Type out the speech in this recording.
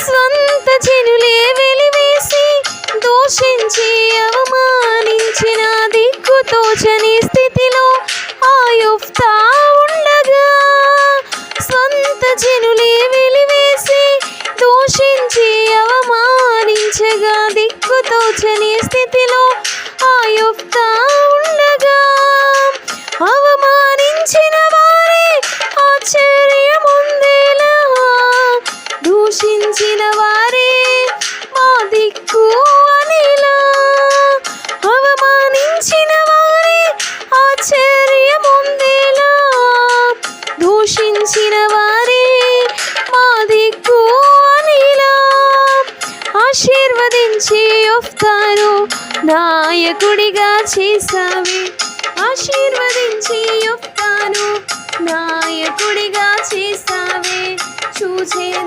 స్వంత జనులే వెలివేసి దూషించి అవమానించిన దిక్కుతోచని స్థితిలో ఆ యొఫ్తా ఉండగా, స్వంత జనులే వెలివేసి దూషించి అవమానించగా దిక్కుతోచని స్థితిలో ఆ యొఫ్తా ఉండగా, అవమానించిన వారే ఆశ్చర్యముందేలా, దూషించిన వారే మా దిక్కు అనేలా, అవమానించిన వారే ఆశ్చర్యముందేలా, దూషించిన వారే మా దిక్కు అనేలా. ఆశీర్వదించి యొఫ్తాను నాయకుడిగా చేసావే, ఆశీర్వదించి యొఫ్తాను నాయకుడిగా చేసావే, చూసే